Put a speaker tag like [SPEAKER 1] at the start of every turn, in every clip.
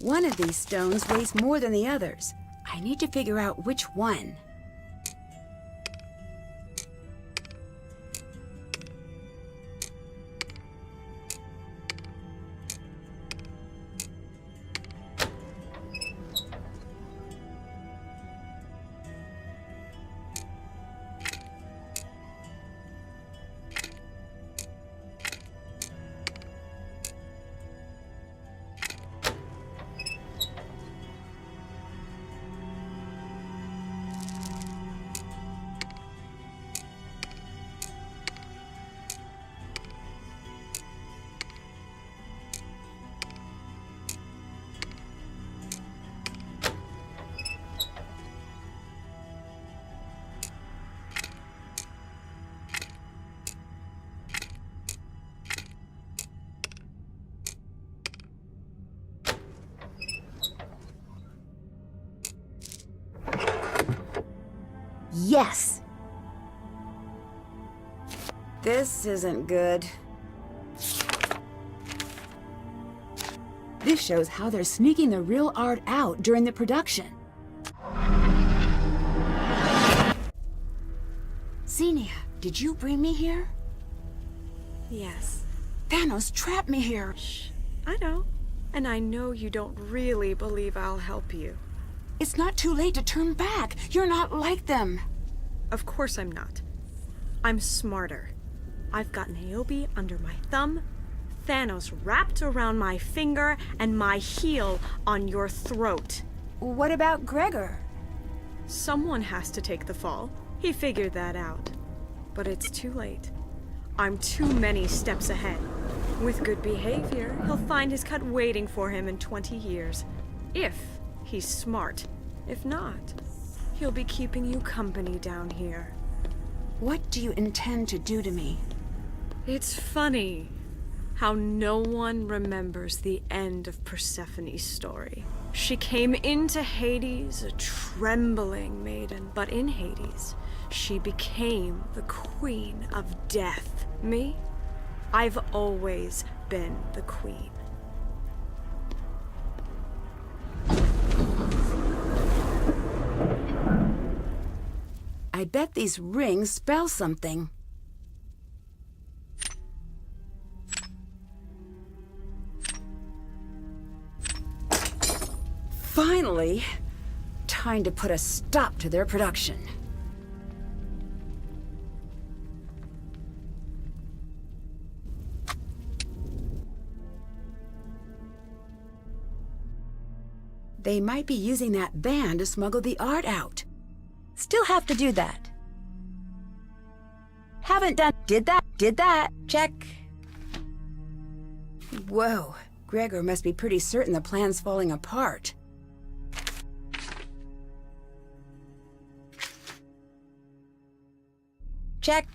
[SPEAKER 1] One of these stones weighs more than the others. I need to figure out which one. Yes! This isn't good. This shows how they're sneaking the real art out during the production. Xenia, did you bring me here?
[SPEAKER 2] Yes.
[SPEAKER 1] Thanos trapped me here.
[SPEAKER 2] Shh. I know. And I know you don't really believe I'll help you.
[SPEAKER 1] It's not too late to turn back. You're not like them.
[SPEAKER 2] Of course I'm not. I'm smarter. I've got Niobe under my thumb, Thanos wrapped around my finger, and my heel on your throat.
[SPEAKER 1] What about Gregor?
[SPEAKER 2] Someone has to take the fall. He figured that out. But it's too late. I'm too many steps ahead. With good behavior, he'll find his cut waiting for him in 20 years. If he's smart. If not, he'll be keeping you company down here.
[SPEAKER 1] What do you intend to do to me?
[SPEAKER 2] It's funny how no one remembers the end of Persephone's story. She came into Hades a trembling maiden, but in Hades, she became the Queen of Death. Me? I've always been the Queen.
[SPEAKER 1] I bet these rings spell something. Finally! Time to put a stop to their production. They might be using that band to smuggle the art out. Still have to do that. Haven't done... Did that. Check. Whoa. Gregor must be pretty certain the plan's falling apart. Check.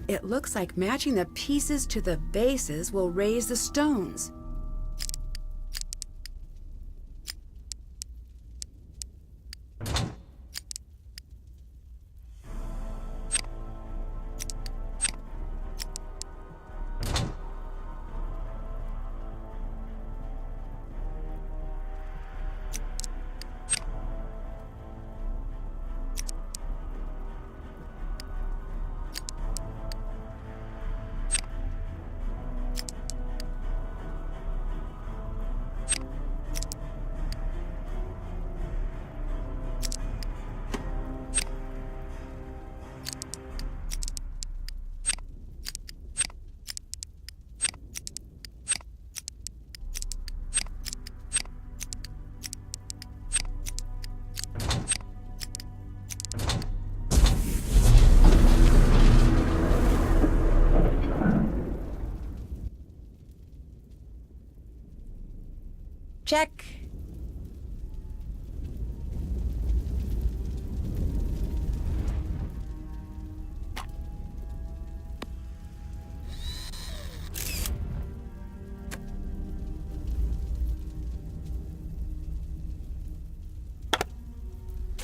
[SPEAKER 1] It looks like matching the pieces to the bases will raise the stones. Check.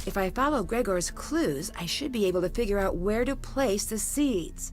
[SPEAKER 1] If I follow Gregor's clues, I should be able to figure out where to place the seeds.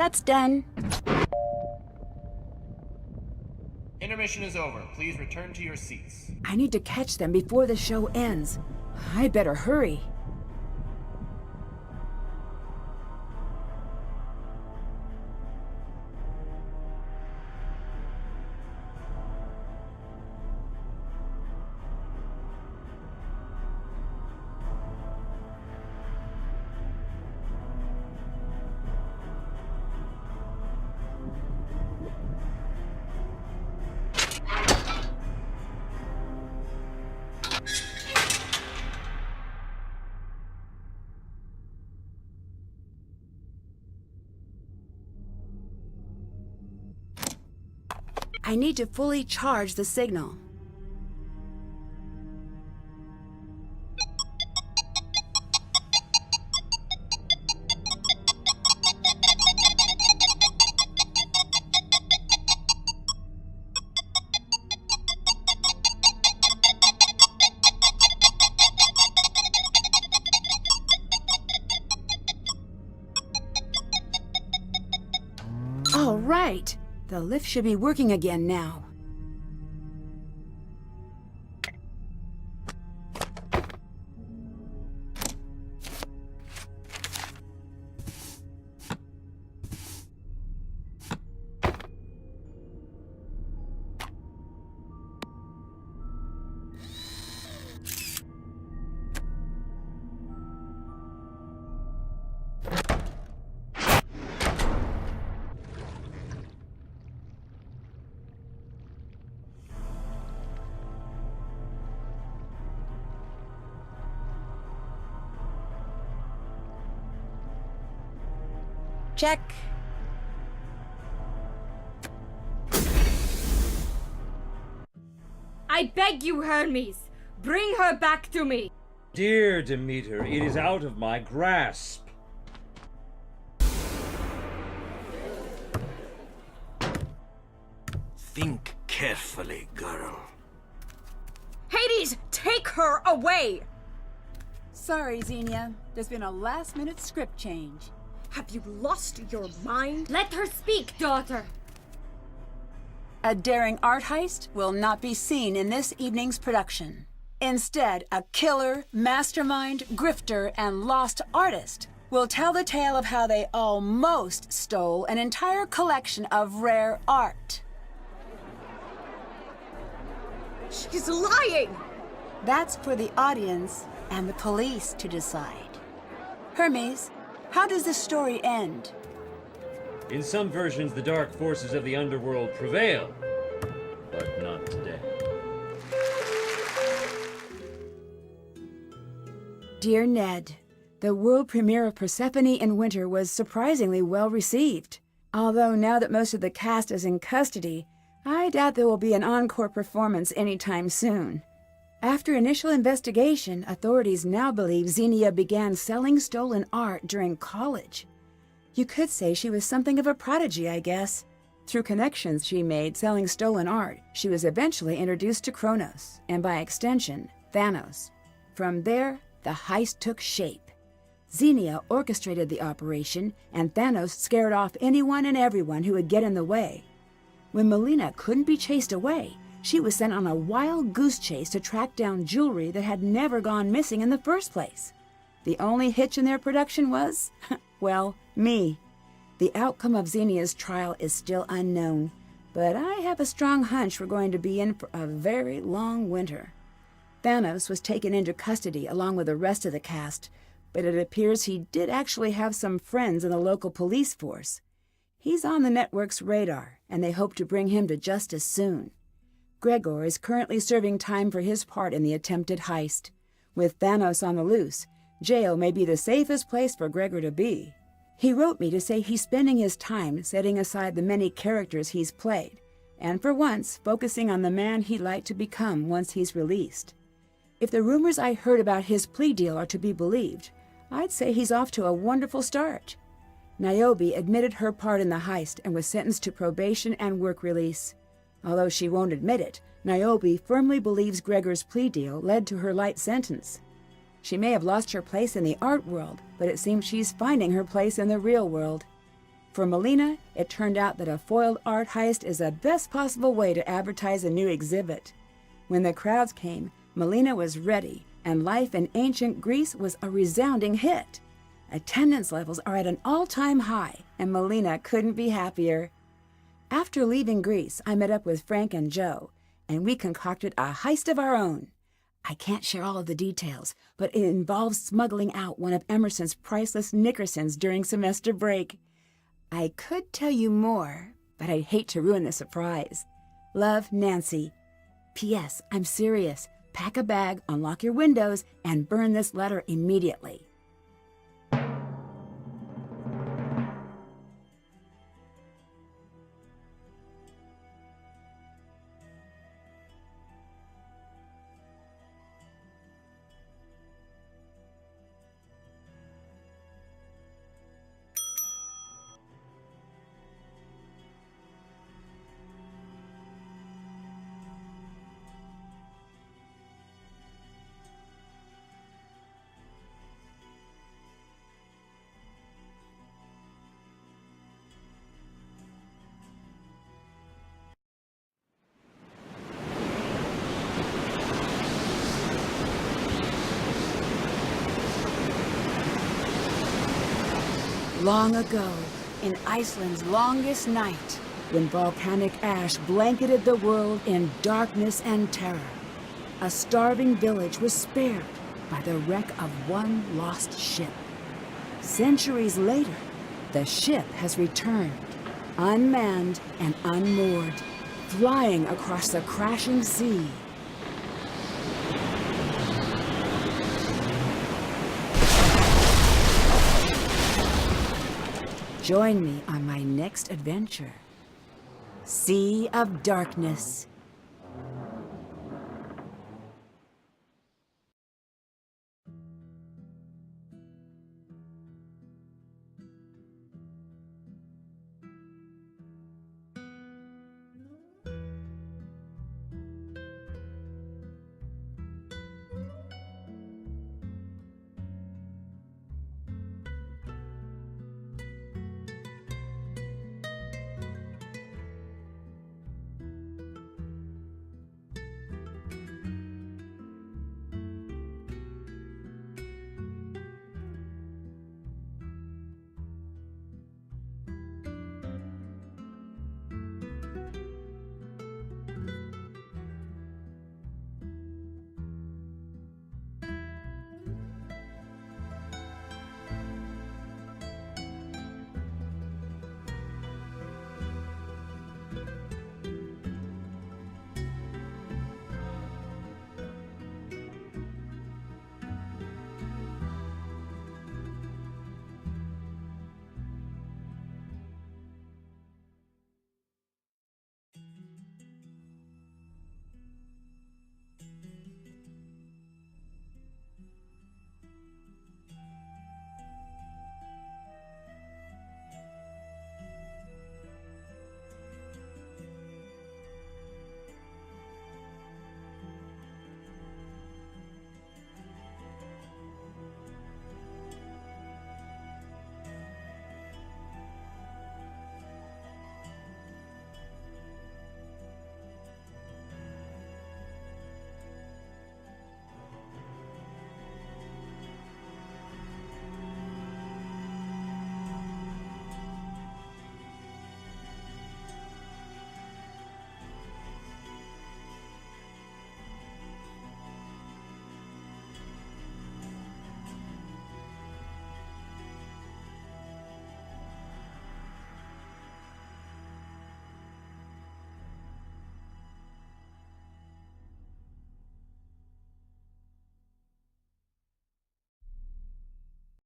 [SPEAKER 1] That's done.
[SPEAKER 3] Intermission is over. Please return to your seats.
[SPEAKER 1] I need to catch them before the show ends. I better hurry. I need to fully charge the signal. All right. The lift should be working again now. Check.
[SPEAKER 4] I beg you, Hermes, bring her back to me.
[SPEAKER 5] Dear Demeter, it is out of my grasp.
[SPEAKER 6] Think carefully, girl.
[SPEAKER 4] Hades, take her away!
[SPEAKER 1] Sorry, Xenia. There's been a last-minute script change.
[SPEAKER 4] Have you lost your mind? Let her speak, daughter.
[SPEAKER 1] A daring art heist will not be seen in this evening's production. Instead, a killer, mastermind, grifter, and lost artist will tell the tale of how they almost stole an entire collection of rare art.
[SPEAKER 4] She's lying!
[SPEAKER 1] That's for the audience and the police to decide. Hermes, how does this story end?
[SPEAKER 5] In some versions, the dark forces of the underworld prevail, but not today.
[SPEAKER 1] Dear Ned, the world premiere of Persephone in Winter was surprisingly well received. Although now that most of the cast is in custody, I doubt there will be an encore performance anytime soon. After initial investigation, authorities now believe Xenia began selling stolen art during college. You could say she was something of a prodigy, I guess. Through connections she made selling stolen art, she was eventually introduced to Kronos, and by extension, Thanos. From there, the heist took shape. Xenia orchestrated the operation, and Thanos scared off anyone and everyone who would get in the way. When Melina couldn't be chased away, she was sent on a wild goose chase to track down jewelry that had never gone missing in the first place. The only hitch in their production was, well, me. The outcome of Xenia's trial is still unknown, but I have a strong hunch we're going to be in for a very long winter. Thanos was taken into custody along with the rest of the cast, but it appears he did actually have some friends in the local police force. He's on the network's radar, and they hope to bring him to justice soon. Gregor is currently serving time for his part in the attempted heist. With Thanos on the loose, jail may be the safest place for Gregor to be. He wrote me to say he's spending his time setting aside the many characters he's played, and for once focusing on the man he'd like to become once he's released. If the rumors I heard about his plea deal are to be believed, I'd say he's off to a wonderful start. Niobe admitted her part in the heist and was sentenced to probation and work release. Although she won't admit it, Niobe firmly believes Gregor's plea deal led to her light sentence. She may have lost her place in the art world, but it seems she's finding her place in the real world. For Melina, it turned out that a foiled art heist is the best possible way to advertise a new exhibit. When the crowds came, Melina was ready, and life in ancient Greece was a resounding hit. Attendance levels are at an all-time high, and Melina couldn't be happier. After leaving Greece, I met up with Frank and Joe, and we concocted a heist of our own. I can't share all of the details, but it involves smuggling out one of Emerson's priceless Nickersons during semester break. I could tell you more, but I'd hate to ruin the surprise. Love, Nancy. P.S. I'm serious. Pack a bag, unlock your windows, and burn this letter immediately. Long ago, in Iceland's longest night, when volcanic ash blanketed the world in darkness and terror, a starving village was spared by the wreck of one lost ship. Centuries later, the ship has returned, unmanned and unmoored, flying across the crashing sea. Join me on my next adventure. Sea of Darkness.